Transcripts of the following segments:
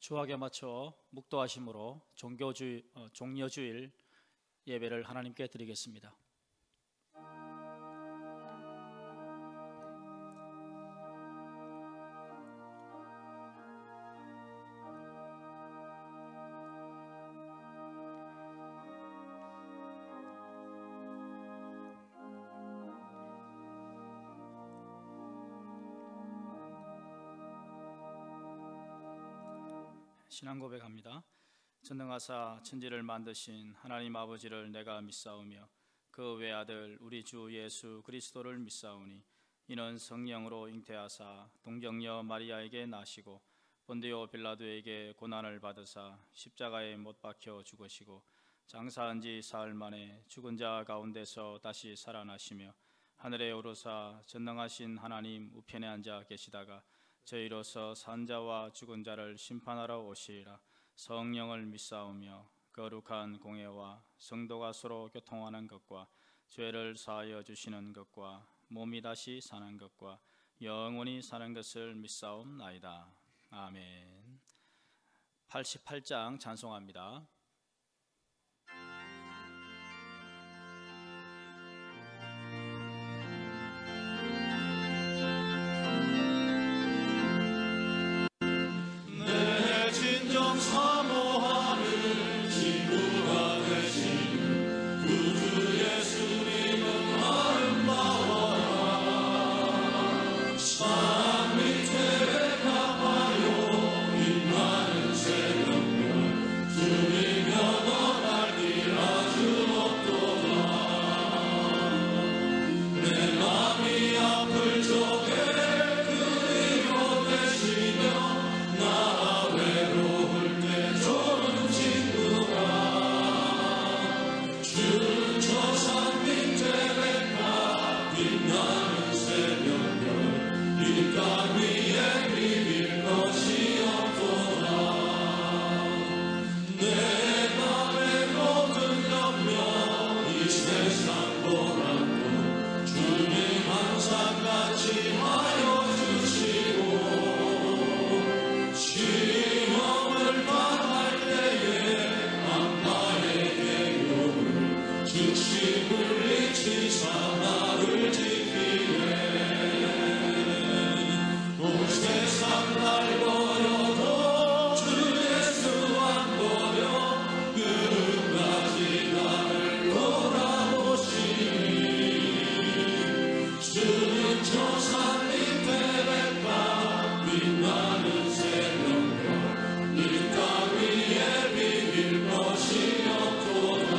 주학에 맞춰 묵도하심으로 종려주일 예배를 하나님께 드리겠습니다. 신앙 고백합니다. 전능하사 천지를 만드신 하나님 아버지를 내가 믿사오며 그 외아들 우리 주 예수 그리스도를 믿사오니 이는 성령으로 잉태하사 동정녀 마리아에게 나시고 본디오 빌라도에게 고난을 받으사 십자가에 못 박혀 죽으시고 장사한 지 사흘 만에 죽은 자 가운데서 다시 살아나시며 하늘에 오르사 전능하신 하나님 우편에 앉아 계시다가 저희로서 산자와 죽은 자를 심판하러 오시리라. 성령을 믿사오며 거룩한 공예와 성도가 서로 교통하는 것과 죄를 사하여 주시는 것과 몸이 다시 사는 것과 영원히 사는 것을 믿사옵나이다. 아멘. 88장 찬송합니다. 사모하는 친구가 되신 구주 예수님은 아름다워라. 산 밑에 가봐요 빛나는 새벽별 주님 영원할 길 아주 없도다. 내 맘이 아플 적에 그리워 계시며 나 외로울 좋은 친구가 주는 저 산 밑에 백화 빛나는 새벽별 이 땅 위에 비빌 것이 없도다. 내 맘의 모든 염려 이 세상 보란도 주님 항상 같이 하여 주시고 시험을 당할 때에 악마의 계율을 즉시 물리치사 나를 지키네. 온 세상 날 버려도 주 예수 안 버려 끝까지 나를 돌아보시니 주는 저 산 밑에 백화 빛나는 새벽별 이 땅 위에 비빌 것이 없도다.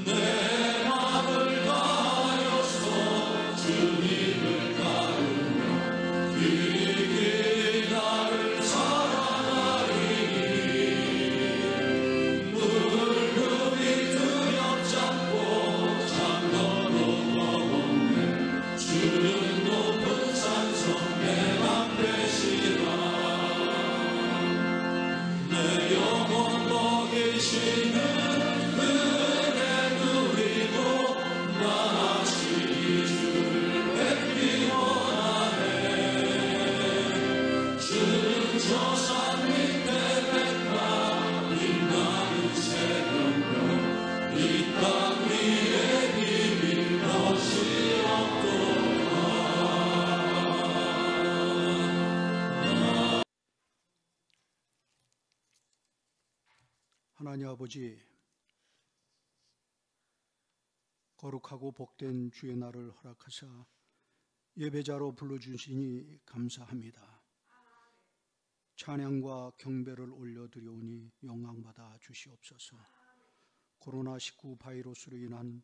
내 맘을 다하여서 주님을 따르며 길이 나를 사랑하리니 물급이 두렵잡고 잠궈도 더없네. 주는 높은 산성 내 맘 되시라. 내 영혼 먹이시는 그 은혜 누리고 다시 이 주를 뵙기 원하네. 주는 저 산 밑에 백화 빛나는 새벽별 이 땅 위에 비빌 것이 없도다. 하나님 아버지, 거룩하고 복된 주의 날을 허락하사 예배자로 불러주시니 감사합니다. 찬양과 경배를 올려드려오니 영광받아 주시옵소서. 코로나19 바이러스로 인한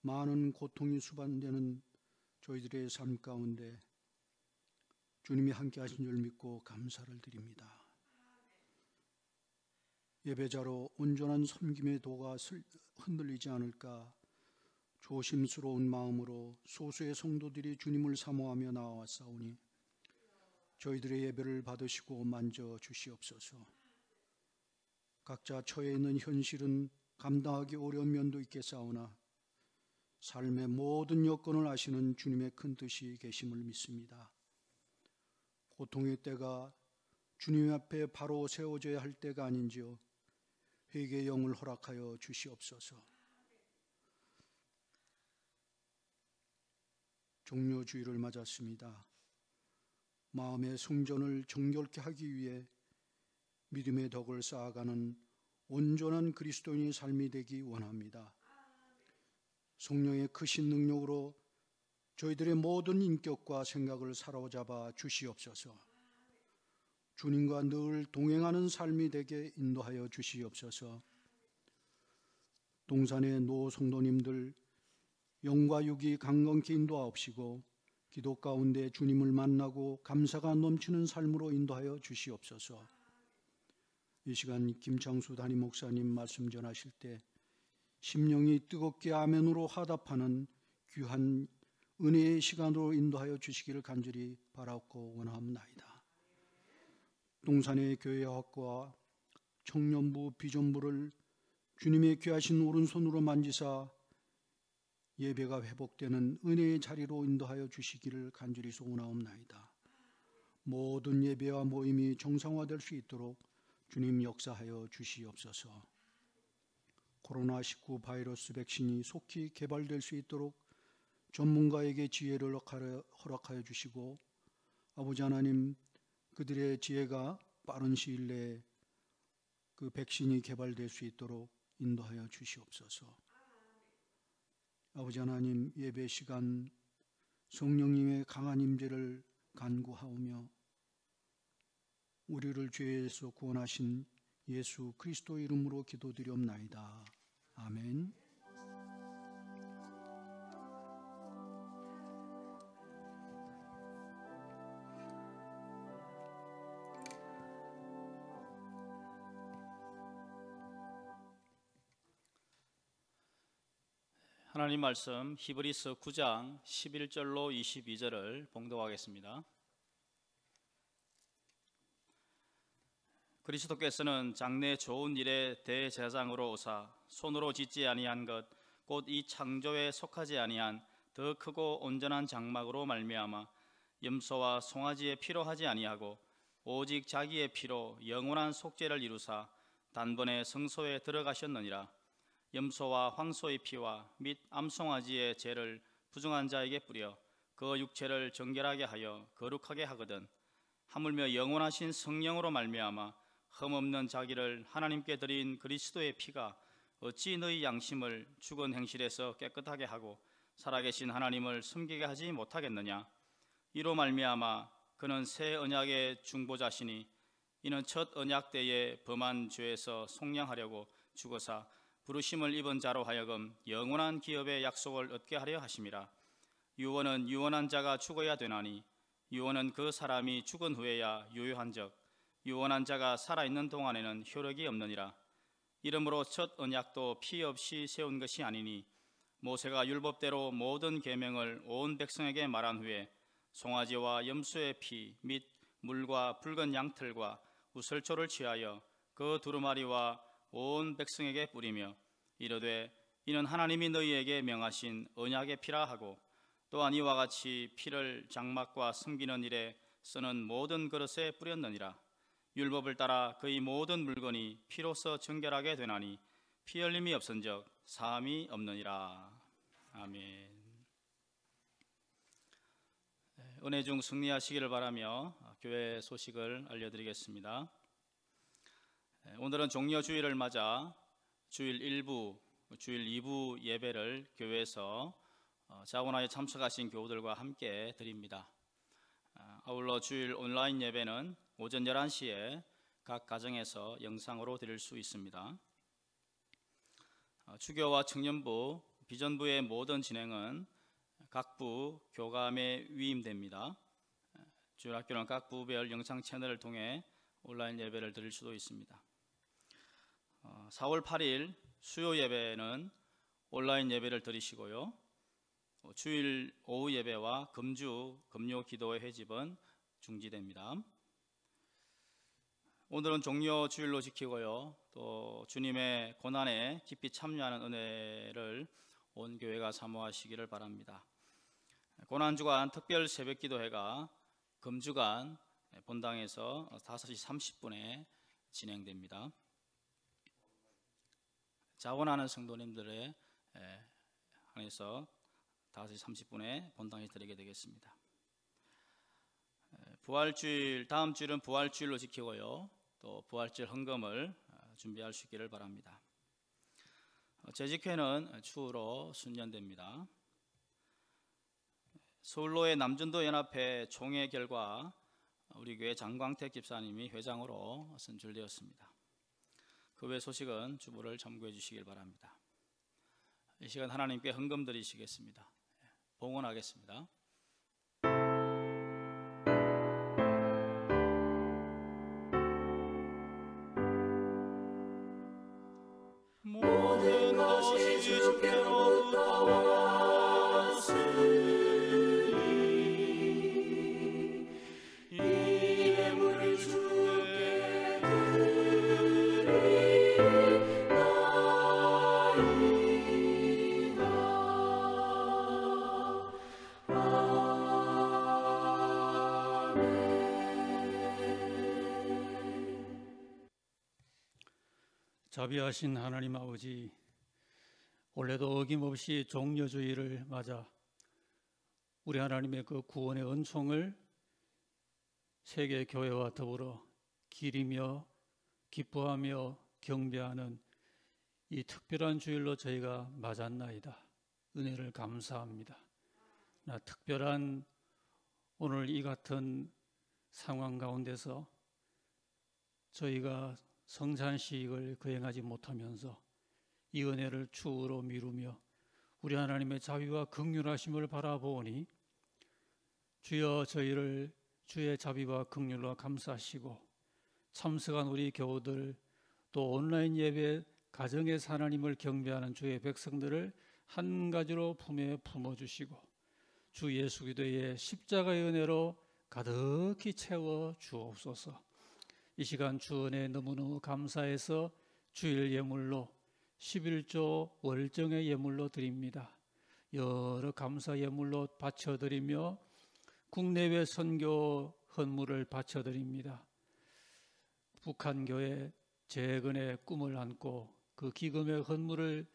많은 고통이 수반되는 저희들의 삶 가운데 주님이 함께 하신 줄 믿고 감사를 드립니다. 예배자로 온전한 섬김의 도가 흔들리지 않을까 조심스러운 마음으로 소수의 성도들이 주님을 사모하며 나와왔사오니 저희들의 예배를 받으시고 만져주시옵소서. 각자 처해 있는 현실은 감당하기 어려운 면도 있겠사오나 삶의 모든 여건을 아시는 주님의 큰 뜻이 계심을 믿습니다. 고통의 때가 주님 앞에 바로 세워져야 할 때가 아닌지요. 회개의 영을 허락하여 주시옵소서. 종료주의를 맞았습니다. 마음의 성전을 정결케 하기 위해 믿음의 덕을 쌓아가는 온전한 그리스도인의 삶이 되기 원합니다. 성령의 크신 능력으로 저희들의 모든 인격과 생각을 사로잡아 주시옵소서. 주님과 늘 동행하는 삶이 되게 인도하여 주시옵소서. 동산의 노 성도님들 영과 육이 강건케 인도하옵시고 기도 가운데 주님을 만나고 감사가 넘치는 삶으로 인도하여 주시옵소서. 이 시간 김창수 담임 목사님 말씀 전하실 때 심령이 뜨겁게 아멘으로 화답하는 귀한 은혜의 시간으로 인도하여 주시기를 간절히 바라고 원하옵나이다. 동산의 교회학과 청년부 비전부를 주님의 귀하신 오른손으로 만지사 예배가 회복되는 은혜의 자리로 인도하여 주시기를 간절히 소원하옵나이다. 모든 예배와 모임이 정상화될 수 있도록 주님 역사하여 주시옵소서. 코로나19 바이러스 백신이 속히 개발될 수 있도록 전문가에게 지혜를 허락하여 주시고 아버지 하나님, 그들의 지혜가 빠른 시일 내에 그 백신이 개발될 수 있도록 인도하여 주시옵소서. 아버지 하나님, 예배 시간 성령님의 강한 임재를 간구하오며 우리를 죄에서 구원하신 예수 그리스도 이름으로 기도드리옵나이다. 아멘. 하나님 말씀 히브리서 9장 11절로 22절을 봉독하겠습니다. 그리스도께서는 장래 좋은 일의 대제사장으로 오사 손으로 짓지 아니한 것 곧 이 창조에 속하지 아니한 더 크고 온전한 장막으로 말미암아 염소와 송아지의 피로 하지 아니하고 오직 자기의 피로 영원한 속죄를 이루사 단번에 성소에 들어가셨느니라. 염소와 황소의 피와 및 암송아지의 죄를 부정한 자에게 뿌려 그 육체를 정결하게 하여 거룩하게 하거든 하물며 영원하신 성령으로 말미암아 흠없는 자기를 하나님께 드린 그리스도의 피가 어찌 너희 양심을 죽은 행실에서 깨끗하게 하고 살아계신 하나님을 숨기게 하지 못하겠느냐. 이로 말미암아 그는 새 언약의 중보자시니 이는 첫 언약 때에 범한 죄에서 속량하려고 죽어사 부르심을 입은 자로 하여금 영원한 기업의 약속을 얻게 하려 하심이라. 유언은 유언한 자가 죽어야 되나니 유언은 그 사람이 죽은 후에야 유효한즉 유언한 자가 살아있는 동안에는 효력이 없느니라. 이러므로 첫 언약도 피 없이 세운 것이 아니니 모세가 율법대로 모든 계명을 온 백성에게 말한 후에 송아지와 염소의 피 및 물과 붉은 양털과 우설초를 취하여 그 두루마리와 온 백성에게 뿌리며 이르되 이는 하나님이 너희에게 명하신 언약의 피라 하고 또한 이와 같이 피를 장막과 섬기는 일에 쓰는 모든 그릇에 뿌렸느니라. 율법을 따라 그의 모든 물건이 피로써 정결하게 되나니 피 흘림이 없은즉 사함이 없느니라. 아멘. 은혜 중 승리하시기를 바라며 교회 소식을 알려드리겠습니다. 오늘은 종려주일을 맞아 주일 1부, 주일 2부 예배를 교회에서 자원하여 참석하신 교우들과 함께 드립니다. 아울러 주일 온라인 예배는 오전 11시에 각 가정에서 영상으로 드릴 수 있습니다. 주교와 청년부, 비전부의 모든 진행은 각부 교감에 위임됩니다. 주일학교는 각 부별 영상 채널을 통해 온라인 예배를 드릴 수도 있습니다. 4월 8일 수요 예배는 온라인 예배를 드리시고요. 주일 오후 예배와 금주 금요 기도회 회집은 중지됩니다. 오늘은 종려 주일로 지키고요. 또 주님의 고난에 깊이 참여하는 은혜를 온 교회가 사모하시기를 바랍니다. 고난주간 특별 새벽기도회가 금주간 본당에서 5시 30분에 진행됩니다. 자원하는 성도님들에 한해서 5시 30분에 본당에서 드리게 되겠습니다. 부활주일, 다음 주일은 부활주일로 지키고요. 또 부활주일 헌금을 준비할 수 있기를 바랍니다. 재직회는 추후로 순년됩니다. 서울로의 남전도 연합회 총회 결과 우리 교회 장광택 집사님이 회장으로 선출되었습니다. 그 외 소식은 주보를 참고해 주시길 바랍니다. 이 시간 하나님께 헌금 드리시겠습니다. 봉헌하겠습니다. 모든 것이 주께로부터 왔으니 이 예물을 주께 드리나이다. 자비하신 하나님 아버지, 올해도 어김없이 종려주의를 맞아 우리 하나님의 그 구원의 은총을 세계 교회와 더불어 기리며 기뻐하며 경배하는 이 특별한 주일로 저희가 맞았나이다. 은혜를 감사합니다. 나 특별한 오늘 이 같은 상황 가운데서 저희가 성찬식을 거행하지 못하면서 이 은혜를 추후로 미루며 우리 하나님의 자비와 긍휼하심을 바라보니 주여 저희를 주의 자비와 긍휼로 감싸시고 참석한 우리 교우들 또 온라인 예배 가정에서 하나님을 경배하는 주의 백성들을 한 가지로 품에 품어주시고 주 예수 그리스도의 십자가의 은혜로 가득히 채워 주옵소서. 이 시간 주 은혜 너무너무 감사해서 주일 예물로 11조 월정의 예물로 드립니다. 여러 감사 예물로 바쳐드리며 국내외 선교 헌물을 바쳐드립니다. 북한교회 재건의 꿈을 안고 그 기금의 헌물을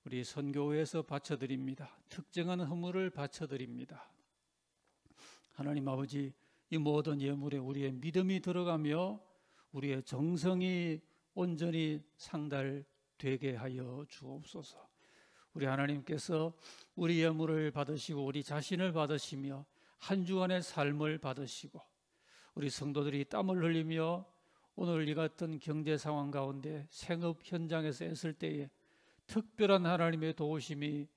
우리 선교회에서 바쳐드립니다. 특정한 헌물을 바쳐드립니다. 하나님 아버지, 이 모든 예물에 우리의 믿음이 들어가며 우리의 정성이 온전히 상달되게 하여 주옵소서. 우리 하나님께서 우리 예물을 받으시고 우리 자신을 받으시며 한 주간의 삶을 받으시고 우리 성도들이 땀을 흘리며 오늘 이 같은 경제 상황 가운데 생업 현장에서 애쓸 때에 특별한 하나님의 도우심이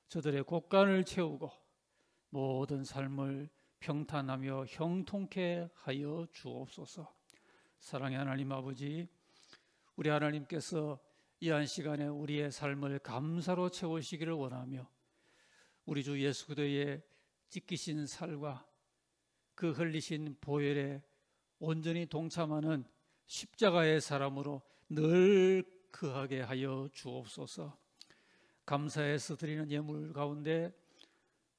저들의 곳간을 채우고 모든 삶을 평탄하며 형통케 하여 주옵소서. 사랑의 하나님 아버지, 우리 하나님께서 이 한 시간에 우리의 삶을 감사로 채우시기를 원하며 우리 주 예수 그리스도의 찢기신 살과 그 흘리신 보혈에 온전히 동참하는 십자가의 사람으로 늘 거하게 하여 주옵소서. 감사해서 드리는 예물 가운데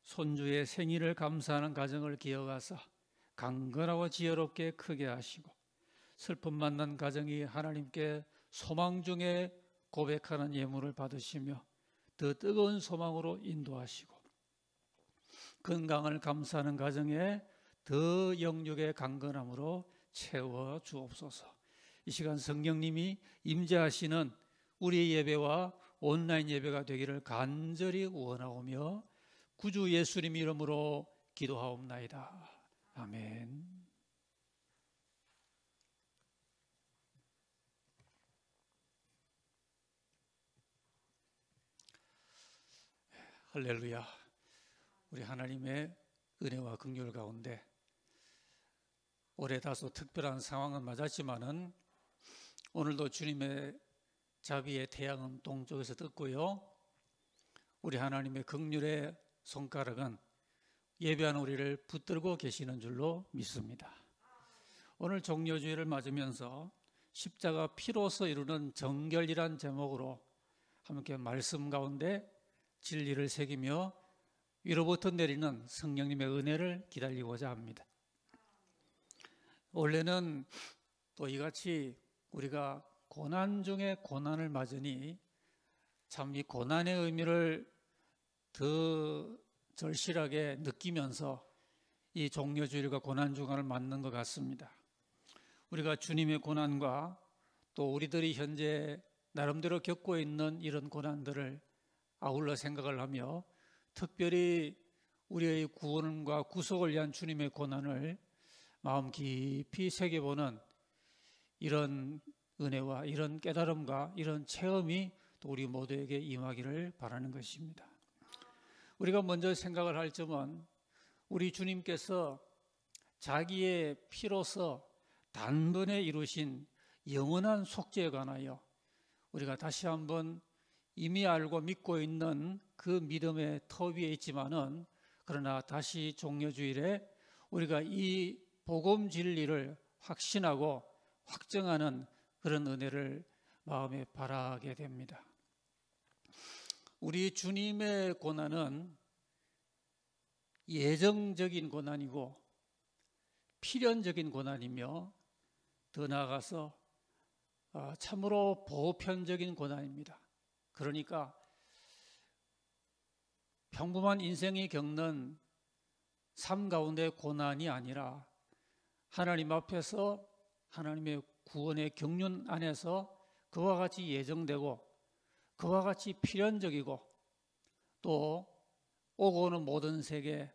손주의 생일을 감사하는 가정을 기억하사 강건하고 지혜롭게 크게 하시고 슬픔 만난 가정이 하나님께 소망 중에 고백하는 예물을 받으시며 더 뜨거운 소망으로 인도하시고 건강을 감사하는 가정에 더 영육의 강건함으로 채워 주옵소서. 이 시간 성령님이 임재하시는 우리 예배와 온라인 예배가 되기를 간절히 원하오며 구주 예수님 이름으로 기도하옵나이다. 아멘. 할렐루야. 우리 하나님의 은혜와 긍휼 가운데 올해 다소 특별한 상황은 맞았지만은 오늘도 주님의 자비의 태양은 동쪽에서 떴고요. 우리 하나님의 긍휼의 손가락은 예배하는 우리를 붙들고 계시는 줄로 믿습니다. 오늘 종려주일을 맞으면서 십자가 피로서 이루는 정결이란 제목으로 함께 말씀 가운데 진리를 새기며 위로부터 내리는 성령님의 은혜를 기다리고자 합니다. 원래는 또 이같이 우리가 고난 중에 고난을 맞으니 참 이 고난의 의미를 더 절실하게 느끼면서 이 종려주일과 고난주간을 맞는 것 같습니다. 우리가 주님의 고난과 또 우리들이 현재 나름대로 겪고 있는 이런 고난들을 아울러 생각을 하며 특별히 우리의 구원과 구속을 위한 주님의 고난을 마음 깊이 새겨보는 이런 은혜와 이런 깨달음과 이런 체험이 또 우리 모두에게 임하기를 바라는 것입니다. 우리가 먼저 생각을 할 점은 우리 주님께서 자기의 피로서 단번에 이루신 영원한 속죄에 관하여 우리가 다시 한번 이미 알고 믿고 있는 그 믿음의 터 위에 있지만은 그러나 다시 종려주일에 우리가 이 복음 진리를 확신하고 확정하는 그런 은혜를 마음에 바라게 됩니다. 우리 주님의 고난은 예정적인 고난이고 필연적인 고난이며 더 나아가서 참으로 보편적인 고난입니다. 그러니까 평범한 인생이 겪는 삶 가운데 고난이 아니라 하나님 앞에서 하나님의 구원의 경륜 안에서 그와 같이 예정되고 그와 같이 필연적이고 또 오고 오는 모든 세계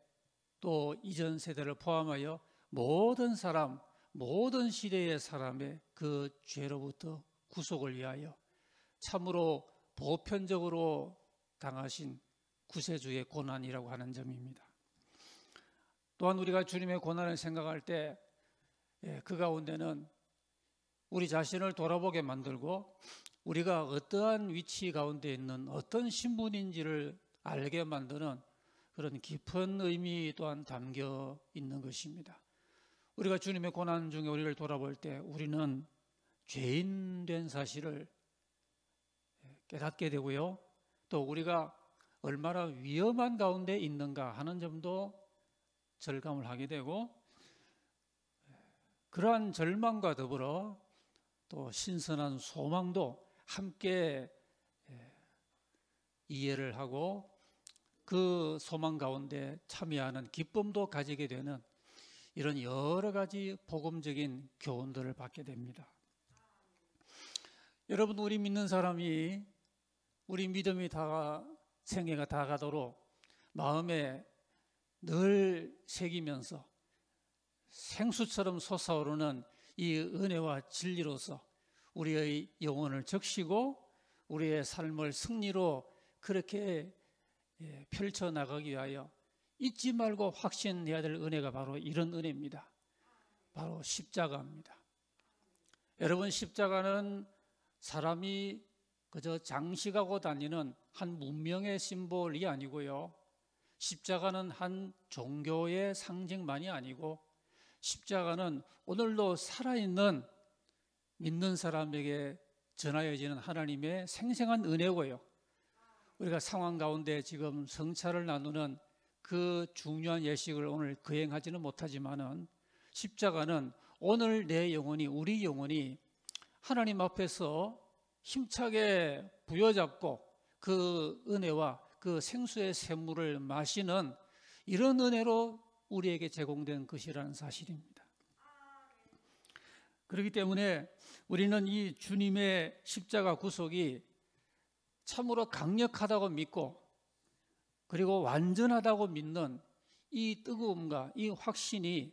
또 이전 세대를 포함하여 모든 사람 모든 시대의 사람의 그 죄로부터 구속을 위하여 참으로 보편적으로 당하신 구세주의 고난이라고 하는 점입니다. 또한 우리가 주님의 고난을 생각할 때 그 가운데는 우리 자신을 돌아보게 만들고 우리가 어떠한 위치 가운데 있는 어떤 신분인지를 알게 만드는 그런 깊은 의미 또한 담겨 있는 것입니다. 우리가 주님의 고난 중에 우리를 돌아볼 때 우리는 죄인 된 사실을 깨닫게 되고요. 또 우리가 얼마나 위험한 가운데 있는가 하는 점도 절감을 하게 되고 그러한 절망과 더불어 또 신선한 소망도 함께 이해를 하고 그 소망 가운데 참여하는 기쁨도 가지게 되는 이런 여러 가지 복음적인 교훈들을 받게 됩니다. 여러분, 우리 믿는 사람이 우리 믿음이 생애가 다가도록 마음에 늘 새기면서 생수처럼 솟아오르는 이 은혜와 진리로서 우리의 영혼을 적시고 우리의 삶을 승리로 그렇게 펼쳐나가기 위하여 잊지 말고 확신해야 될 은혜가 바로 이런 은혜입니다. 바로 십자가입니다. 여러분, 십자가는 사람이 그저 장식하고 다니는 한 문명의 심볼이 아니고요. 십자가는 한 종교의 상징만이 아니고 십자가는 오늘도 살아있는 믿는 사람에게 전하여지는 하나님의 생생한 은혜고요. 우리가 상황 가운데 지금 성차를 나누는 그 중요한 예식을 오늘 거행하지는 못하지만은 십자가는 오늘 내 영혼이 우리 영혼이 하나님 앞에서 힘차게 부여잡고 그 은혜와 그 생수의 샘물을 마시는 이런 은혜로 우리에게 제공된 것이라는 사실입니다. 그렇기 때문에 우리는 이 주님의 십자가 구속이 참으로 강력하다고 믿고 그리고 완전하다고 믿는 이 뜨거움과 이 확신이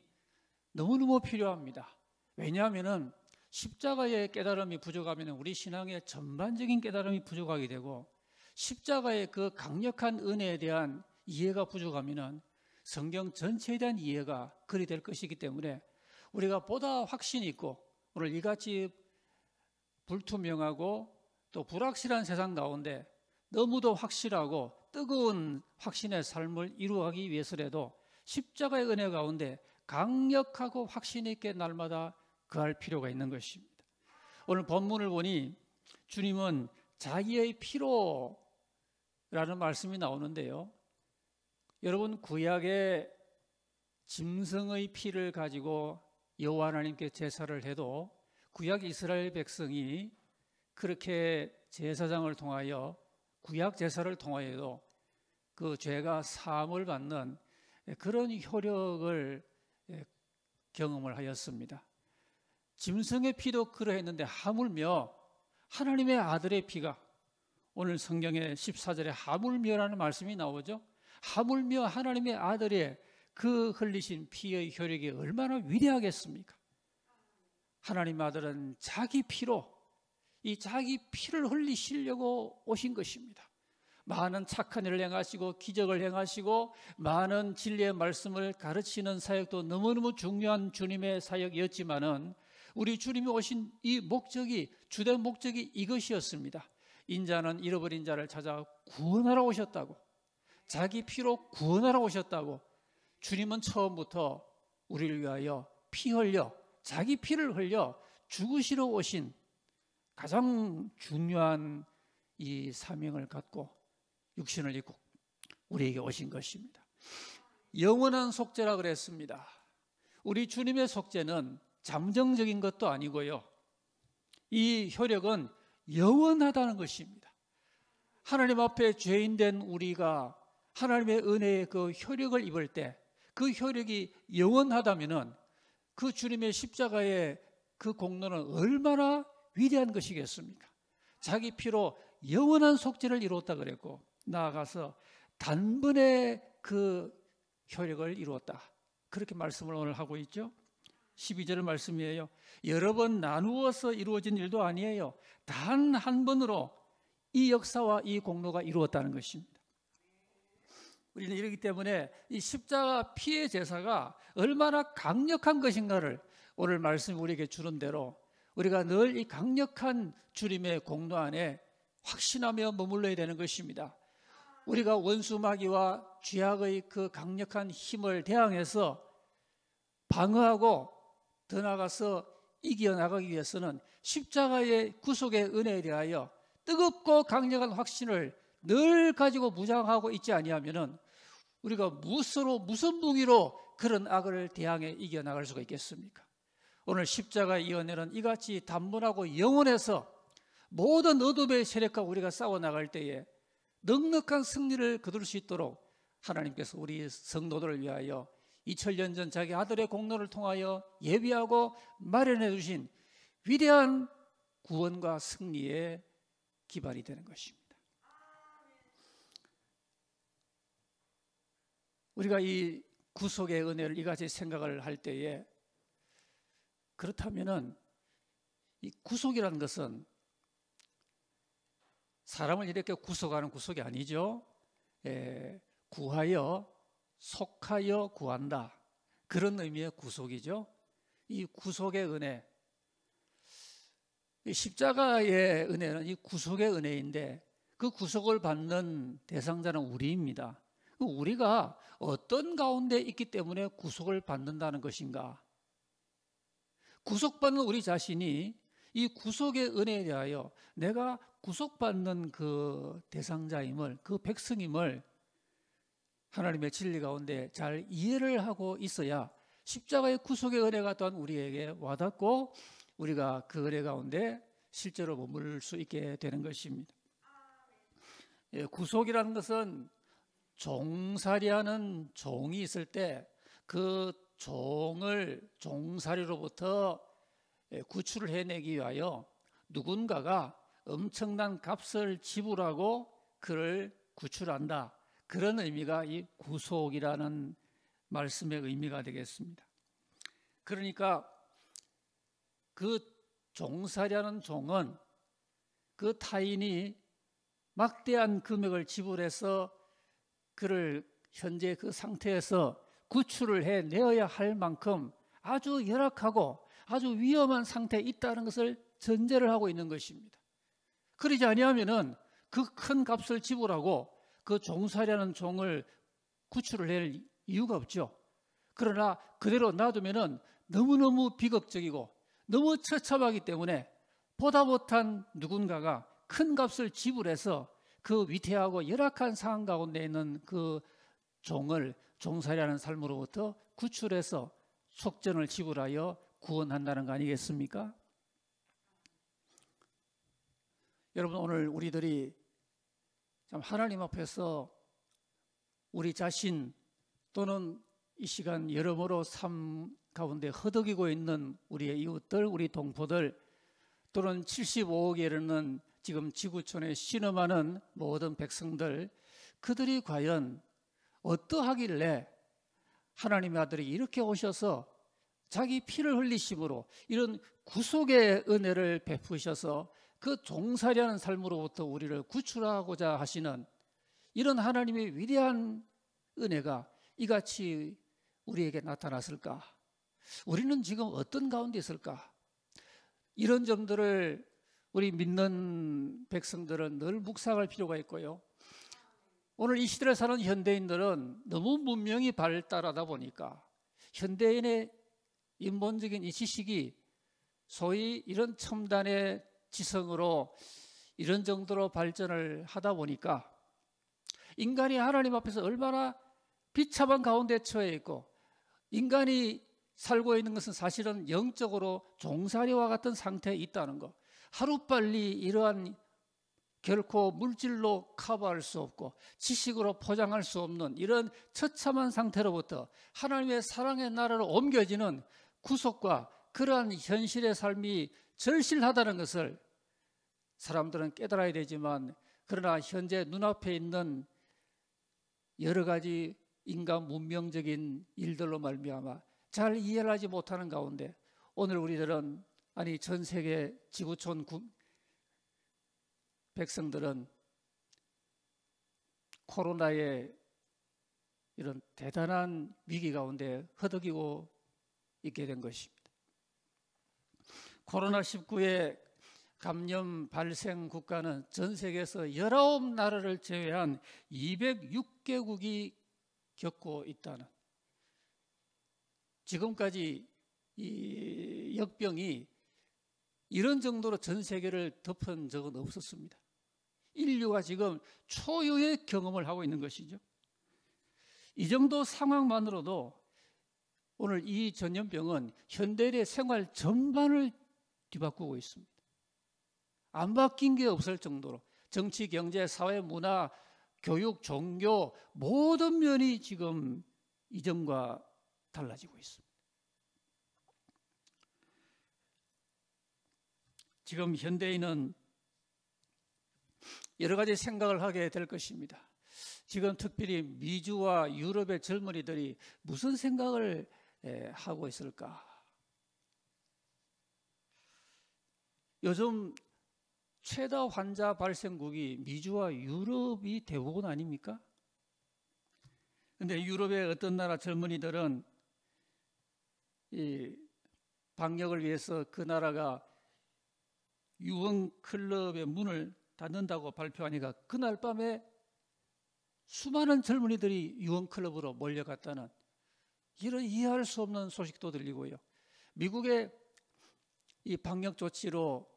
너무너무 필요합니다. 왜냐하면 십자가의 깨달음이 부족하면 우리 신앙의 전반적인 깨달음이 부족하게 되고 십자가의 그 강력한 은혜에 대한 이해가 부족하면 성경 전체에 대한 이해가 그리 될 것이기 때문에 우리가 보다 확신이 있고 오늘 이같이 불투명하고 또 불확실한 세상 가운데 너무도 확실하고 뜨거운 확신의 삶을 이루어가기 위해서라도 십자가의 은혜 가운데 강력하고 확신 있게 날마다 거할 필요가 있는 것입니다. 오늘 본문을 보니 주님은 자기의 피로라는 말씀이 나오는데요. 여러분, 구약의 짐승의 피를 가지고 여호와 하나님께 제사를 해도 구약 이스라엘 백성이 그렇게 제사장을 통하여 구약 제사를 통하여도 그 죄가 사함을 받는 그런 효력을 경험을 하였습니다. 짐승의 피도 그러했는데 하물며 하나님의 아들의 피가, 오늘 성경의 14절에 하물며라는 말씀이 나오죠. 하물며 하나님의 아들의 그 흘리신 피의 효력이 얼마나 위대하겠습니까? 하나님 아들은 자기 피로, 이 자기 피를 흘리시려고 오신 것입니다. 많은 착한 일을 행하시고 기적을 행하시고 많은 진리의 말씀을 가르치는 사역도 너무너무 중요한 주님의 사역이었지만은 우리 주님이 오신 이 목적이, 주된 목적이 이것이었습니다. 인자는 잃어버린 자를 찾아 구원하러 오셨다고, 자기 피로 구원하러 오셨다고. 주님은 처음부터 우리를 위하여 피 흘려, 자기 피를 흘려 죽으시러 오신 가장 중요한 이 사명을 갖고 육신을 입고 우리에게 오신 것입니다. 영원한 속죄라 그랬습니다. 우리 주님의 속죄는 잠정적인 것도 아니고요, 이 효력은 영원하다는 것입니다. 하나님 앞에 죄인된 우리가 하나님의 은혜의 그 효력을 입을 때 그 효력이 영원하다면은 그 주님의 십자가의 그 공로는 얼마나 위대한 것이겠습니까? 자기 피로 영원한 속죄를 이루었다 그랬고, 나아가서 단번에 그 효력을 이루었다, 그렇게 말씀을 오늘 하고 있죠. 12절 말씀이에요. 여러 번 나누어서 이루어진 일도 아니에요. 단 한 번으로 이 역사와 이 공로가 이루었다는 것입니다. 우리는 이러기 때문에 이 십자가 피의 제사가 얼마나 강력한 것인가를 오늘 말씀이 우리에게 주는 대로 우리가 늘 이 강력한 주님의 공로 안에 확신하며 머물러야 되는 것입니다. 우리가 원수 마귀와 죄악의 그 강력한 힘을 대항해서 방어하고 더 나아가서 이겨나가기 위해서는 십자가의 구속의 은혜에 대하여 뜨겁고 강력한 확신을 늘 가지고 무장하고 있지 아니하면은 우리가 무슨 무기로 그런 악을 대항해 이겨나갈 수가 있겠습니까? 오늘 십자가의 이 은혜는 이같이 단번하고 영원해서 모든 어둠의 세력과 우리가 싸워나갈 때에 넉넉한 승리를 거둘 수 있도록 하나님께서 우리 성도들을 위하여 2000년 전 자기 아들의 공로를 통하여 예비하고 마련해 주신 위대한 구원과 승리의 기반이 되는 것입니다. 우리가 이 구속의 은혜를 이같이 생각을 할 때에, 그렇다면은 이 구속이라는 것은 사람을 이렇게 구속하는 구속이 아니죠. 구하여, 속하여 구한다, 그런 의미의 구속이죠. 이 구속의 은혜, 이 십자가의 은혜는 이 구속의 은혜인데 그 구속을 받는 대상자는 우리입니다. 우리가 어떤 가운데 있기 때문에 구속을 받는다는 것인가? 구속받는 우리 자신이 이 구속의 은혜에 대하여 내가 구속받는 그 대상자임을, 그 백성임을 하나님의 진리 가운데 잘 이해를 하고 있어야 십자가의 구속의 은혜가 또한 우리에게 와닿고 우리가 그 은혜 가운데 실제로 머물 수 있게 되는 것입니다. 구속이라는 것은 종살이하는 종이 있을 때 그 종을 종살이로부터 구출을 해내기 위하여 누군가가 엄청난 값을 지불하고 그를 구출한다, 그런 의미가 이 구속이라는 말씀의 의미가 되겠습니다. 그러니까 그 종살이하는 종은 그 타인이 막대한 금액을 지불해서 그를 현재 그 상태에서 구출을 해내어야 할 만큼 아주 열악하고 아주 위험한 상태에 있다는 것을 전제를 하고 있는 것입니다. 그러지 아니하면은 그 큰 값을 지불하고 그 종살이하는 종을 구출을 낼 이유가 없죠. 그러나 그대로 놔두면은 너무너무 비극적이고 너무 처참하기 때문에 보다 못한 누군가가 큰 값을 지불해서 그 위태하고 열악한 상황 가운데 있는 그 종을 종살이하는 삶으로부터 구출해서 속전을 지불하여 구원한다는 거 아니겠습니까? 여러분, 오늘 우리들이 참 하나님 앞에서 우리 자신 또는 이 시간 여러모로 삶 가운데 허덕이고 있는 우리의 이웃들, 우리 동포들, 또는 75억에 이르는 지금 지구촌에 신음하는 모든 백성들, 그들이 과연 어떠하길래 하나님의 아들이 이렇게 오셔서 자기 피를 흘리심으로 이런 구속의 은혜를 베푸셔서 그 종살이하는 삶으로부터 우리를 구출하고자 하시는 이런 하나님의 위대한 은혜가 이같이 우리에게 나타났을까? 우리는 지금 어떤 가운데 있을까? 이런 점들을 우리 믿는 백성들은 늘 묵상할 필요가 있고요. 오늘 이 시대를 사는 현대인들은 너무 문명이 발달하다 보니까 현대인의 인본적인 이 지식이 소위 이런 첨단의 지성으로 이런 정도로 발전을 하다 보니까 인간이 하나님 앞에서 얼마나 비참한 가운데 처해 있고, 인간이 살고 있는 것은 사실은 영적으로 종살이와 같은 상태에 있다는 것, 하루빨리 이러한 결코 물질로 커버할 수 없고 지식으로 포장할 수 없는 이런 처참한 상태로부터 하나님의 사랑의 나라로 옮겨지는 구속과 그러한 현실의 삶이 절실하다는 것을 사람들은 깨달아야 되지만, 그러나 현재 눈앞에 있는 여러 가지 인간 문명적인 일들로 말미암아 잘 이해를 하지 못하는 가운데 오늘 우리들은, 아니 전 세계 지구촌 백성들은 코로나의 이런 대단한 위기 가운데 허덕이고 있게 된 것입니다. 코로나19의 감염 발생 국가는 전 세계에서 19나라를 제외한 206개국이 겪고 있다는, 지금까지 이 역병이 이런 정도로 전 세계를 덮은 적은 없었습니다. 인류가 지금 초유의 경험을 하고 있는 것이죠. 이 정도 상황만으로도 오늘 이 전염병은 현대인의 생활 전반을 뒤바꾸고 있습니다. 안 바뀐 게 없을 정도로 정치, 경제, 사회, 문화, 교육, 종교 모든 면이 지금 이전과 달라지고 있습니다. 지금 현대인은 여러 가지 생각을 하게 될 것입니다. 지금 특별히 미주와 유럽의 젊은이들이 무슨 생각을 하고 있을까? 요즘 최다 환자 발생국이 미주와 유럽이 대부분 아닙니까? 그런데 유럽의 어떤 나라 젊은이들은 이 방역을 위해서 그 나라가 유흥 클럽의 문을 닫는다고 발표하니까 그날 밤에 수많은 젊은이들이 유흥 클럽으로 몰려갔다는 이런 이해할 수 없는 소식도 들리고요. 미국의 이 방역 조치로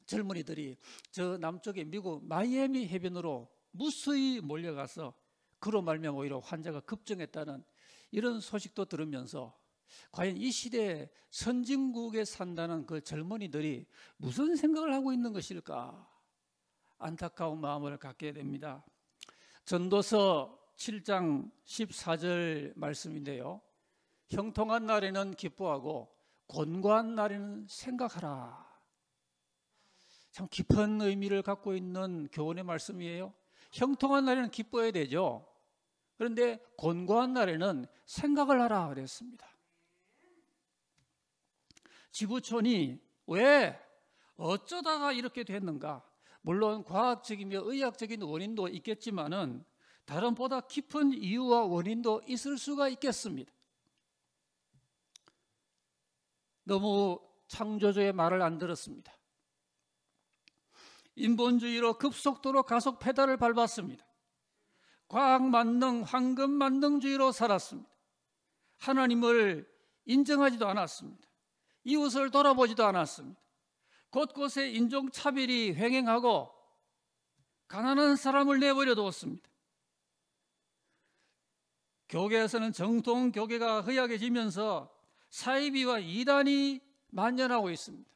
젊은이들이 저 남쪽의 미국 마이애미 해변으로 무수히 몰려가서 그로 말미암아 오히려 환자가 급증했다는 이런 소식도 들으면서 과연 이 시대에 선진국에 산다는 그 젊은이들이 무슨 생각을 하고 있는 것일까? 안타까운 마음을 갖게 됩니다. 전도서 7장 14절 말씀인데요. 형통한 날에는 기뻐하고 곤고한 날에는 생각하라. 참 깊은 의미를 갖고 있는 교훈의 말씀이에요. 형통한 날에는 기뻐해야 되죠. 그런데 곤고한 날에는 생각을 하라 그랬습니다. 지구촌이 왜 어쩌다가 이렇게 됐는가? 물론 과학적이며 의학적인 원인도 있겠지만은 다른 보다 깊은 이유와 원인도 있을 수가 있겠습니다. 너무 창조주의 말을 안 들었습니다. 인본주의로 급속도로 가속 페달을 밟았습니다. 과학 만능, 황금 만능주의로 살았습니다. 하나님을 인정하지도 않았습니다. 이웃을 돌아보지도 않았습니다. 곳곳에 인종차별이 횡행하고 가난한 사람을 내버려 두었습니다. 교계에서는 정통 교계가 허약해지면서 사이비와 이단이 만연하고 있습니다.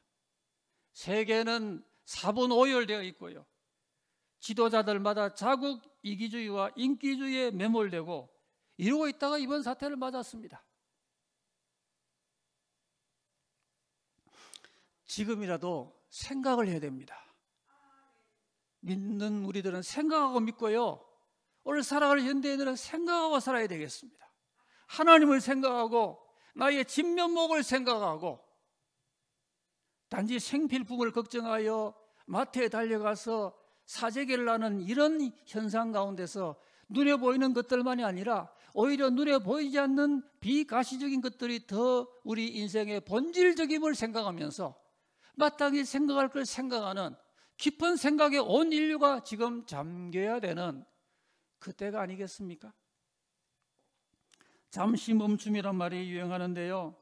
세계는 사분 오열되어 있고요. 지도자들마다 자국 이기주의와 인기주의에 매몰되고 이러고 있다가 이번 사태를 맞았습니다. 지금이라도 생각을 해야 됩니다. 믿는 우리들은 생각하고 믿고요. 오늘 살아갈 현대인들은 생각하고 살아야 되겠습니다. 하나님을 생각하고 나의 진면목을 생각하고 단지 생필품을 걱정하여 마트에 달려가서 사재기를 하는 이런 현상 가운데서 눈에 보이는 것들만이 아니라 오히려 눈에 보이지 않는 비가시적인 것들이 더 우리 인생의 본질적임을 생각하면서 마땅히 생각할 걸 생각하는 깊은 생각에 온 인류가 지금 잠겨야 되는 그때가 아니겠습니까? 잠시 멈춤이란 말이 유행하는데요.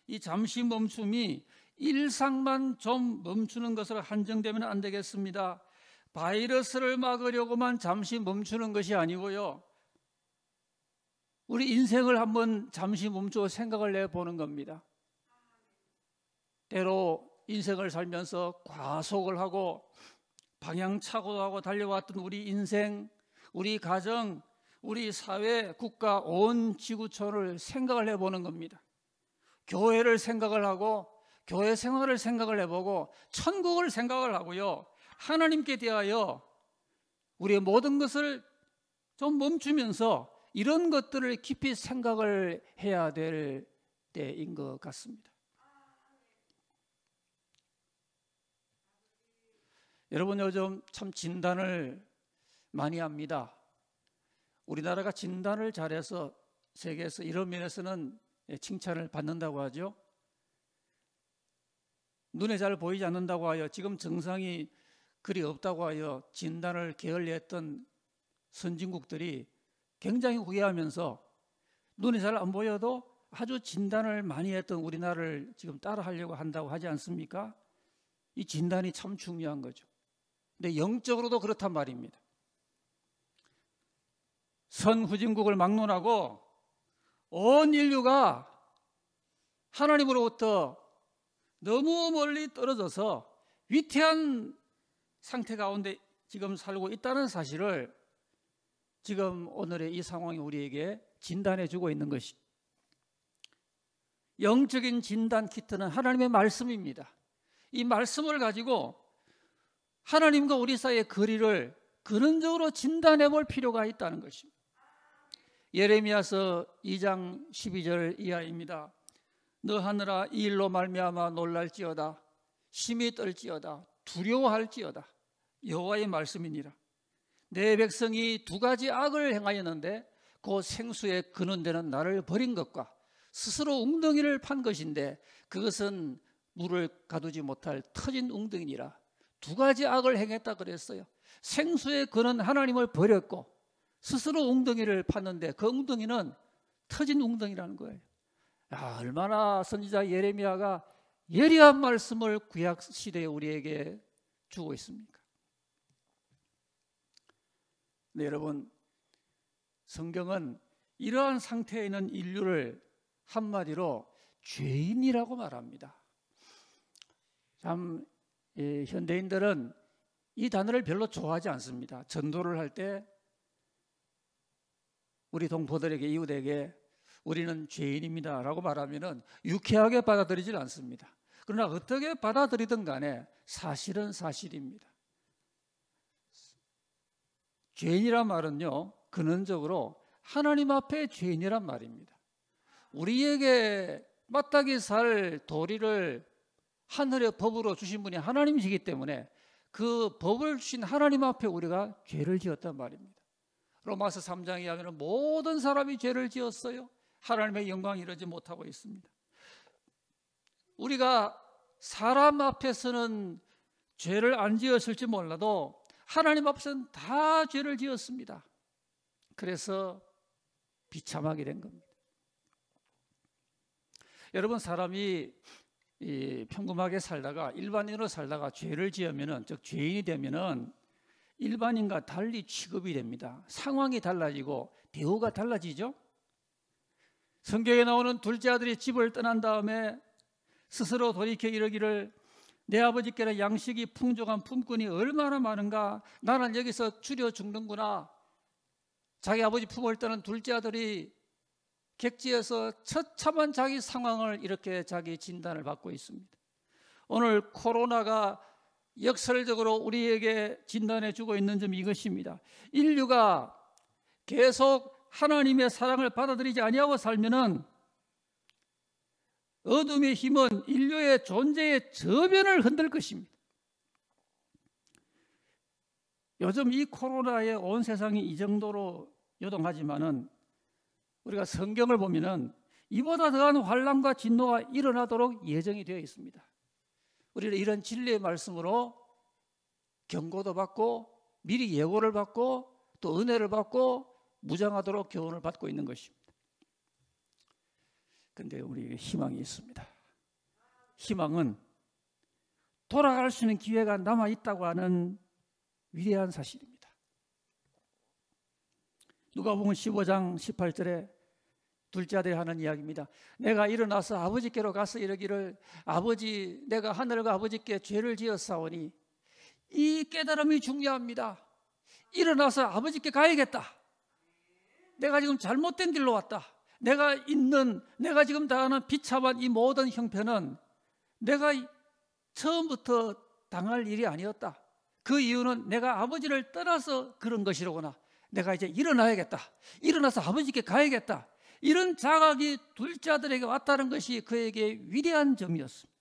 이 잠시 멈춤이 일상만 좀 멈추는 것으로 한정되면 안 되겠습니다. 바이러스를 막으려고만 잠시 멈추는 것이 아니고요. 우리 인생을 한번 잠시 멈추어 생각을 해보는 겁니다. 때로 인생을 살면서 과속을 하고 방향착오도 하고 달려왔던 우리 인생, 우리 가정, 우리 사회, 국가, 온 지구촌을 생각을 해보는 겁니다. 교회를 생각을 하고 교회 생활을 생각을 해보고 천국을 생각을 하고요. 하나님께 대하여 우리의 모든 것을 좀 멈추면서 이런 것들을 깊이 생각을 해야 될 때인 것 같습니다. 여러분 요즘 참 진단을 많이 합니다. 우리나라가 진단을 잘해서 세계에서 이런 면에서는 칭찬을 받는다고 하죠. 눈에 잘 보이지 않는다고 하여 지금 증상이 그리 없다고 하여 진단을 게을리했던 선진국들이 굉장히 후회하면서 눈에 잘 안 보여도 아주 진단을 많이 했던 우리나라를 지금 따라하려고 한다고 하지 않습니까? 이 진단이 참 중요한 거죠. 근데 영적으로도 그렇단 말입니다. 선후진국을 막론하고 온 인류가 하나님으로부터 너무 멀리 떨어져서 위태한 상태 가운데 지금 살고 있다는 사실을 지금 오늘의 이 상황이 우리에게 진단해 주고 있는 것이, 영적인 진단 키트는 하나님의 말씀입니다. 이 말씀을 가지고 하나님과 우리 사이의 거리를 근원적으로 진단해 볼 필요가 있다는 것입니다. 예레미야서 2장 12절 이하입니다. 너 하늘아 이 일로 말미암아 놀랄지어다, 심히 떨지어다, 두려워할지어다. 여호와의 말씀이니라. 내 백성이 두 가지 악을 행하였는데 그 생수의 근원되는 나를 버린 것과 스스로 웅덩이를 판 것인데 그것은 물을 가두지 못할 터진 웅덩이니라. 두 가지 악을 행했다 그랬어요. 생수의 근원 하나님을 버렸고 스스로 웅덩이를 팠는데 그 웅덩이는 터진 웅덩이라는 거예요. 야, 얼마나 선지자 예레미야가 예리한 말씀을 구약 시대에 우리에게 주고 있습니까? 네, 여러분, 성경은 이러한 상태에 있는 인류를 한마디로 죄인이라고 말합니다. 참 현대인들은 이 단어를 별로 좋아하지 않습니다. 전도를 할 때 우리 동포들에게, 이웃에게 우리는 죄인입니다 라고 말하면 유쾌하게 받아들이질 않습니다. 그러나 어떻게 받아들이든 간에 사실은 사실입니다. 죄인이란 말은요, 근원적으로 하나님 앞에 죄인이란 말입니다. 우리에게 마땅히 살 도리를 하늘의 법으로 주신 분이 하나님이시기 때문에 그 법을 주신 하나님 앞에 우리가 죄를 지었단 말입니다. 로마서 3장에 하면 모든 사람이 죄를 지었어요. 하나님의 영광이 이루지 못하고 있습니다. 우리가 사람 앞에서는 죄를 안 지었을지 몰라도 하나님 앞에서는 다 죄를 지었습니다. 그래서 비참하게 된 겁니다. 여러분, 사람이 평범하게 살다가 일반인으로 살다가 죄를 지으면은, 즉 죄인이 되면은 일반인과 달리 취급이 됩니다. 상황이 달라지고 대우가 달라지죠. 성경에 나오는 둘째 아들이 집을 떠난 다음에 스스로 돌이켜 이르기를 내 아버지께는 양식이 풍족한 품꾼이 얼마나 많은가, 나는 여기서 줄여 죽는구나. 자기 아버지 품을 떠난 둘째 아들이 객지에서 처참한 자기 상황을 이렇게 자기 진단을 받고 있습니다. 오늘 코로나가 역설적으로 우리에게 진단해 주고 있는 점이 이것입니다. 인류가 계속 하나님의 사랑을 받아들이지 아니하고 살면은 어둠의 힘은 인류의 존재의 저변을 흔들 것입니다. 요즘 이 코로나에 온 세상이 이 정도로 요동하지만은 우리가 성경을 보면은 이보다 더한 환난과 진노가 일어나도록 예정이 되어 있습니다. 우리는 이런 진리의 말씀으로 경고도 받고 미리 예고를 받고 또 은혜를 받고 무장하도록 교훈을 받고 있는 것입니다. 그런데 우리에게 희망이 있습니다. 희망은 돌아갈 수 있는 기회가 남아있다고 하는 위대한 사실입니다. 누가복음 15장 18절에 둘째 아들이 하는 이야기입니다. 내가 일어나서 아버지께로 가서 이르기를 아버지, 내가 하늘과 아버지께 죄를 지었사오니, 이 깨달음이 중요합니다. 일어나서 아버지께 가야겠다. 내가 지금 잘못된 길로 왔다. 내가 지금 당하는 비참한 이 모든 형편은 내가 처음부터 당할 일이 아니었다. 그 이유는 내가 아버지를 떠나서 그런 것이로구나. 내가 이제 일어나야겠다. 일어나서 아버지께 가야겠다. 이런 자각이 둘째 아들에게 왔다는 것이 그에게 위대한 점이었습니다.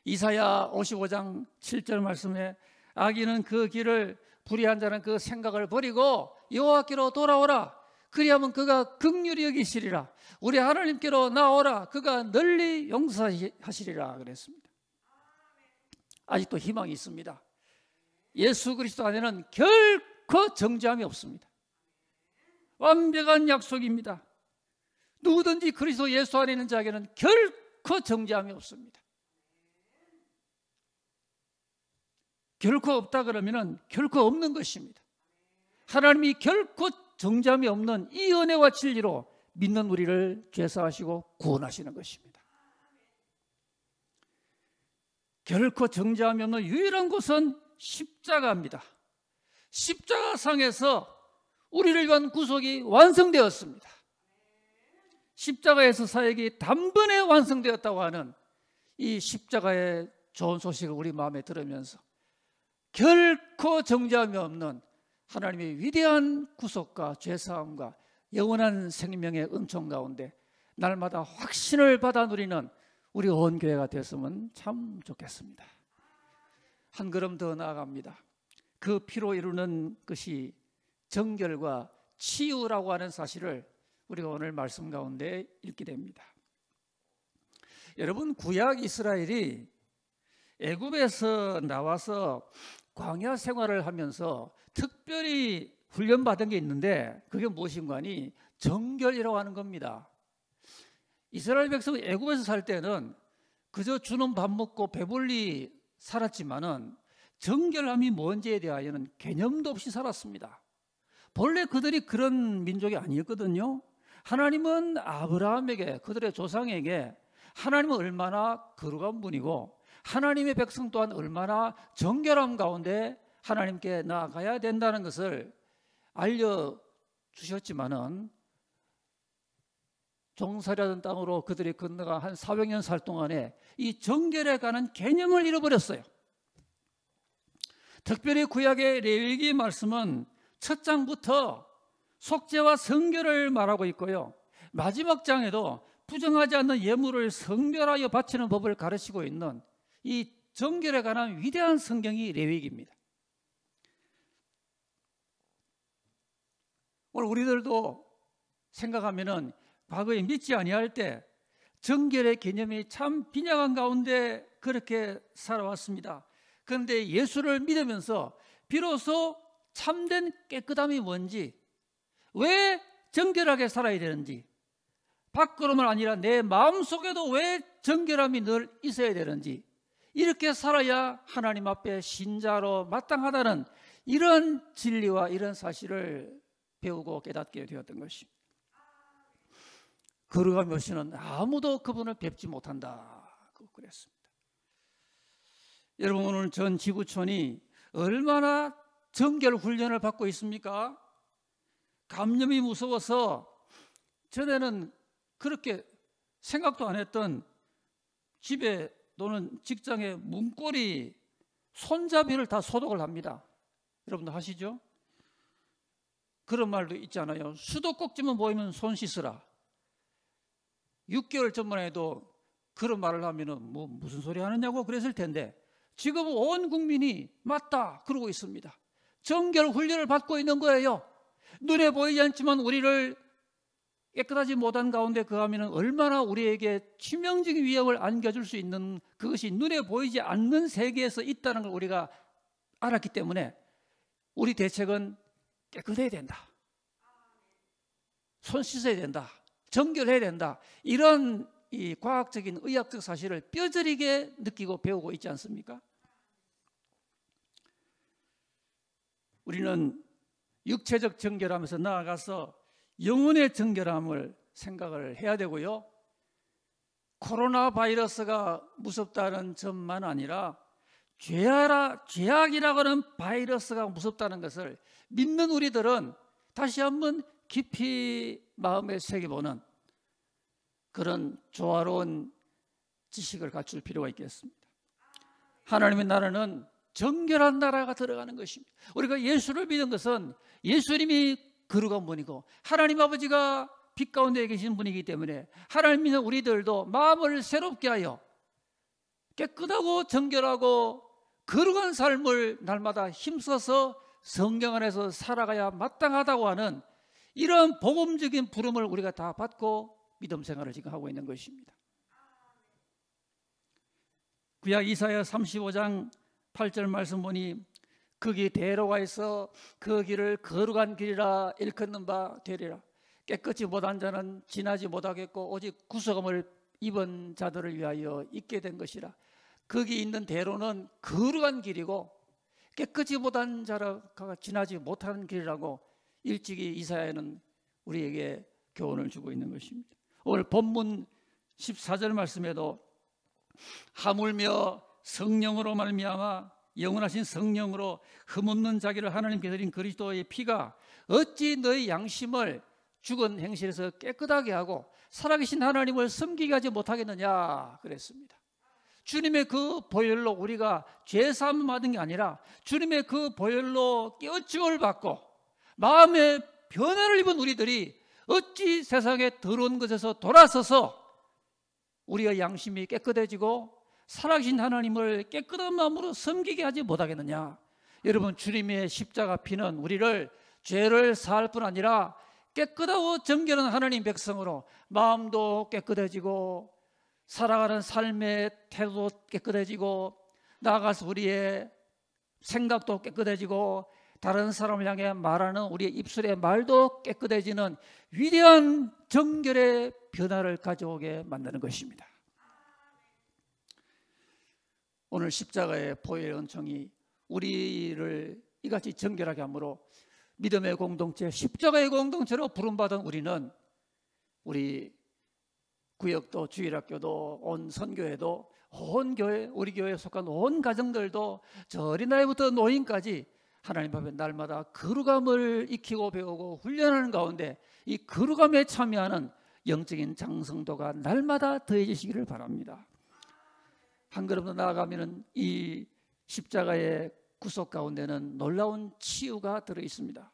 이사야 55장 7절 말씀에 아기는 그 길을 불의한 자는 그 생각을 버리고 여호와께로 돌아오라. 그리하면 그가 긍휼히 여기시리라. 우리 하나님께로 나오라. 그가 널리 용서하시리라 그랬습니다. 아직도 희망이 있습니다. 예수 그리스도 안에는 결코 정죄함이 없습니다. 완벽한 약속입니다. 누구든지 그리스도 예수 안에 있는 자에게는 결코 정죄함이 없습니다. 결코 없다 그러면 결코 없는 것입니다. 하나님이 결코 정죄함이 없는 이 은혜와 진리로 믿는 우리를 죄사하시고 구원하시는 것입니다. 결코 정죄함이 없는 유일한 곳은 십자가입니다. 십자가상에서 우리를 위한 구속이 완성되었습니다. 십자가에서 사역이 단번에 완성되었다고 하는 이 십자가의 좋은 소식을 우리 마음에 들으면서 결코 정죄함이 없는 하나님의 위대한 구속과 죄사함과 영원한 생명의 은총 가운데 날마다 확신을 받아 누리는 우리 온 교회가 됐으면 참 좋겠습니다. 한 걸음 더 나아갑니다. 그 피로 이루는 것이 정결과 치유라고 하는 사실을 우리가 오늘 말씀 가운데 읽게 됩니다. 여러분, 구약 이스라엘이 애굽에서 나와서 광야 생활을 하면서 특별히 훈련받은 게 있는데 그게 무엇인가 하니 정결이라고 하는 겁니다. 이스라엘 백성이 애굽에서 살 때는 그저 주는 밥 먹고 배불리 살았지만은 정결함이 뭔지에 대하여는 개념도 없이 살았습니다. 본래 그들이 그런 민족이 아니었거든요. 하나님은 아브라함에게, 그들의 조상에게 하나님은 얼마나 거룩한 분이고 하나님의 백성 또한 얼마나 정결함 가운데 하나님께 나아가야 된다는 것을 알려주셨지만은 종살이하던 땅으로 그들이 건너가 한 400년 살 동안에 이 정결에 관한 개념을 잃어버렸어요. 특별히 구약의 레위기 말씀은 첫 장부터 속죄와 성결을 말하고 있고요. 마지막 장에도 부정하지 않는 예물을 성결하여 바치는 법을 가르치고 있는 이 정결에 관한 위대한 성경이 레위기입니다. 오늘 우리들도 생각하면은 과거에 믿지 아니할 때 정결의 개념이 참 빈약한 가운데 그렇게 살아왔습니다. 그런데 예수를 믿으면서 비로소 참된 깨끗함이 뭔지, 왜 정결하게 살아야 되는지, 밖으로만 아니라 내 마음속에도 왜 정결함이 늘 있어야 되는지, 이렇게 살아야 하나님 앞에 신자로 마땅하다는 이런 진리와 이런 사실을 배우고 깨닫게 되었던 것입니다. 걸어가며 오시는 아무도 그분을 뵙지 못한다. 그랬습니다. 여러분, 오늘 전 지구촌이 얼마나 정결 훈련을 받고 있습니까? 감염이 무서워서 전에는 그렇게 생각도 안 했던 집에 또는 직장에 문고리, 손잡이를 다 소독을 합니다. 여러분도 하시죠? 그런 말도 있잖아요. 수도꼭지만 보이면 손 씻으라. 6개월 전만 해도 그런 말을 하면은 뭐 무슨 소리 하느냐고 그랬을 텐데 지금 온 국민이 맞다 그러고 있습니다. 정결 훈련을 받고 있는 거예요. 눈에 보이지 않지만 우리를 깨끗하지 못한 가운데 거하면 얼마나 우리에게 치명적인 위협을 안겨줄 수 있는 그것이 눈에 보이지 않는 세계에서 있다는 걸 우리가 알았기 때문에 우리 대책은 깨끗해야 된다. 손 씻어야 된다. 정결해야 된다. 이런 이 과학적인 의학적 사실을 뼈저리게 느끼고 배우고 있지 않습니까? 우리는 육체적 정결함에서 나아가서 영혼의 정결함을 생각을 해야 되고요. 코로나 바이러스가 무섭다는 점만 아니라 죄악이라고 하는 바이러스가 무섭다는 것을 믿는 우리들은 다시 한번 깊이 마음에 새겨보는 그런 조화로운 지식을 갖출 필요가 있겠습니다. 하나님의 나라는 정결한 나라가 들어가는 것입니다. 우리가 예수를 믿는 것은 예수님이 거룩한 분이고 하나님 아버지가 빛 가운데 계신 분이기 때문에 하나님 믿는 우리들도 마음을 새롭게 하여 깨끗하고 정결하고 거룩한 삶을 날마다 힘써서 성경 안에서 살아가야 마땅하다고 하는 이런 복음적인 부름을 우리가 다 받고 믿음 생활을 지금 하고 있는 것입니다. 구약 이사야 35장 8절 말씀 보니 거기 대로가 있어 그 길을 거룩한 길이라 일컫는 바 되리라. 깨끗이 못한 자는 지나지 못하겠고 오직 구속함을 입은 자들을 위하여 있게 된 것이라. 거기 있는 대로는 거룩한 길이고 깨끗이 못한 자가 지나지 못하는 길이라고 일찍이 이사야는 우리에게 교훈을 주고 있는 것입니다. 오늘 본문 14절 말씀에도 하물며 성령으로 말미암아 영원하신 성령으로 흠없는 자기를 하나님께 드린 그리스도의 피가 어찌 너희 양심을 죽은 행실에서 깨끗하게 하고 살아계신 하나님을 섬기게 하지 못하겠느냐 그랬습니다. 주님의 그 보혈로 우리가 죄사함을 받은 게 아니라 주님의 그 보혈로 깨우침을 받고 마음의 변화를 입은 우리들이 어찌 세상에 더러운 것에서 돌아서서 우리의 양심이 깨끗해지고 살아계신 하나님을 깨끗한 마음으로 섬기게 하지 못하겠느냐. 여러분, 주님의 십자가 피는 우리를 죄를 사할 뿐 아니라 깨끗하고 정결한 하나님 백성으로 마음도 깨끗해지고 살아가는 삶의 태도도 깨끗해지고 나아가서 우리의 생각도 깨끗해지고 다른 사람을 향해 말하는 우리의 입술의 말도 깨끗해지는 위대한 정결의 변화를 가져오게 만드는 것입니다. 오늘 십자가의 보혈의 은총이 우리를 이같이 정결하게 하므로 믿음의 공동체, 십자가의 공동체로 부름받은 우리는 우리 구역도 주일학교도 온 선교회도 온 교회, 우리 교회에 속한 온 가정들도 저 어린아이부터 노인까지 하나님 앞에 날마다 거룩함을 익히고 배우고 훈련하는 가운데 이 거룩함에 참여하는 영적인 장성도가 날마다 더해지시기를 바랍니다. 한 걸음 더 나아가면 이 십자가의 구속 가운데는 놀라운 치유가 들어 있습니다.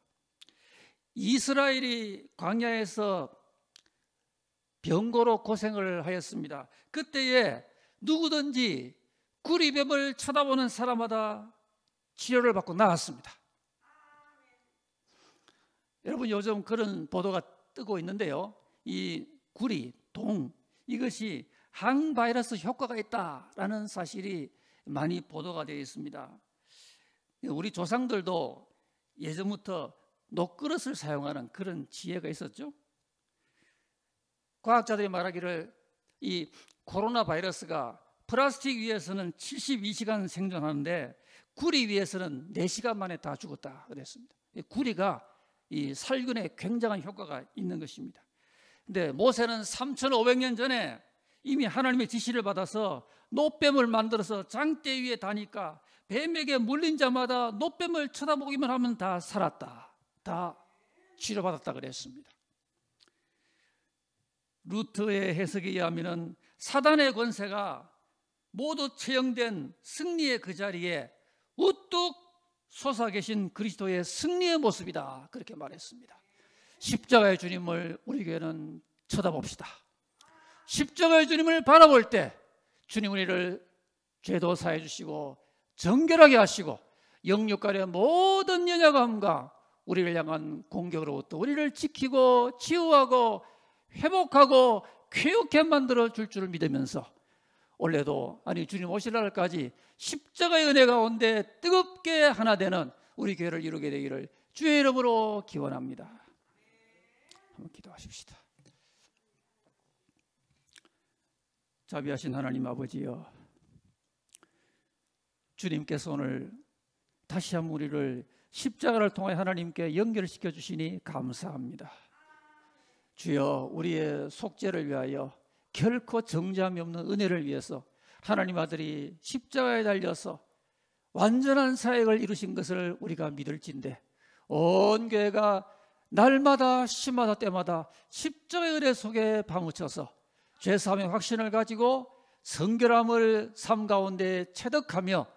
이스라엘이 광야에서 병고로 고생을 하였습니다. 그때에 누구든지 구리뱀을 쳐다보는 사람마다 치료를 받고 나았습니다. 여러분, 요즘 그런 보도가 뜨고 있는데요. 이 구리, 동, 이것이 항바이러스 효과가 있다라는 사실이 많이 보도가 되어 있습니다. 우리 조상들도 예전부터 녹그릇을 사용하는 그런 지혜가 있었죠. 과학자들이 말하기를 이 코로나 바이러스가 플라스틱 위에서는 72시간 생존하는데 구리 위에서는 4시간 만에 다 죽었다 그랬습니다. 구리가 이 살균에 굉장한 효과가 있는 것입니다. 근데 모세는 3,500년 전에 이미 하나님의 지시를 받아서 놋뱀을 만들어서 장대 위에 다니까 뱀에게 물린 자마다 놋뱀을 쳐다보기만 하면 다 살았다, 다 치료받았다 그랬습니다. 루터의 해석에 의하면 사단의 권세가 모두 처형된 승리의 그 자리에 우뚝 솟아 계신 그리스도의 승리의 모습이다, 그렇게 말했습니다. 십자가의 주님을 우리 교회는 쳐다봅시다. 십자가의 주님을 바라볼 때 주님 우리를 죄도 사해 주시고 정결하게 하시고 영육간의 모든 연약함과 우리를 향한 공격으로부터 우리를 지키고 치유하고 회복하고 쾌유케 만들어 줄 줄을 믿으면서 올해도 아니 주님 오실 날까지 십자가의 은혜 가운데 뜨겁게 하나 되는 우리 교회를 이루게 되기를 주의 이름으로 기원합니다. 한번 기도하십시다. 자비하신 하나님 아버지여, 주님께서 오늘 다시 한번 우리를 십자가를 통해 하나님께 연결시켜 주시니 감사합니다. 주여, 우리의 속죄를 위하여 결코 정죄함이 없는 은혜를 위해서 하나님 아들이 십자가에 달려서 완전한 사역을 이루신 것을 우리가 믿을진데 온 교회가 날마다 시마다 때마다 십자가의 은혜 속에 파묻혀서 죄사함의 확신을 가지고 성결함을 삶 가운데 체득하며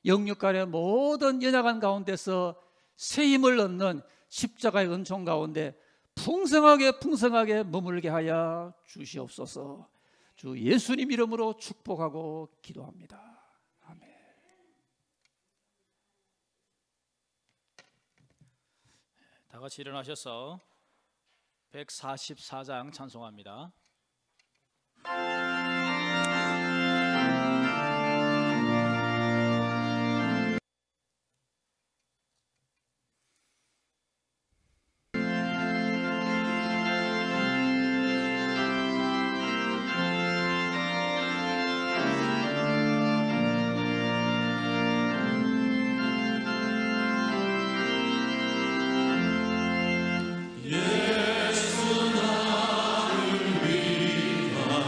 영육간의 모든 연약한 가운데서 새 힘을 얻는 십자가의 은총 가운데 풍성하게 머물게 하여 주시옵소서. 주 예수님 이름으로 축복하고 기도합니다. 아멘. 다 같이 일어나셔서 144장 찬송합니다. 예수 나를 위하여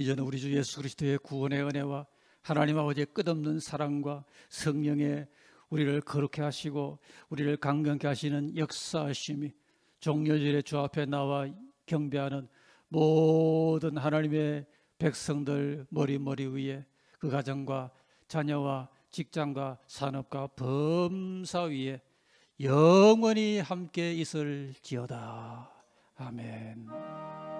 이제는 우리 주 예수 그리스도의 구원의 은혜와 하나님 아버지의 끝없는 사랑과 성령의 우리를 거룩해 하시고 우리를 강건케 하시는 역사하심이 종려절에 주 앞에 나와 경배하는 모든 하나님의 백성들 머리 위에 그 가정과 자녀와 직장과 산업과 범사 위에 영원히 함께 있을지어다. 아멘.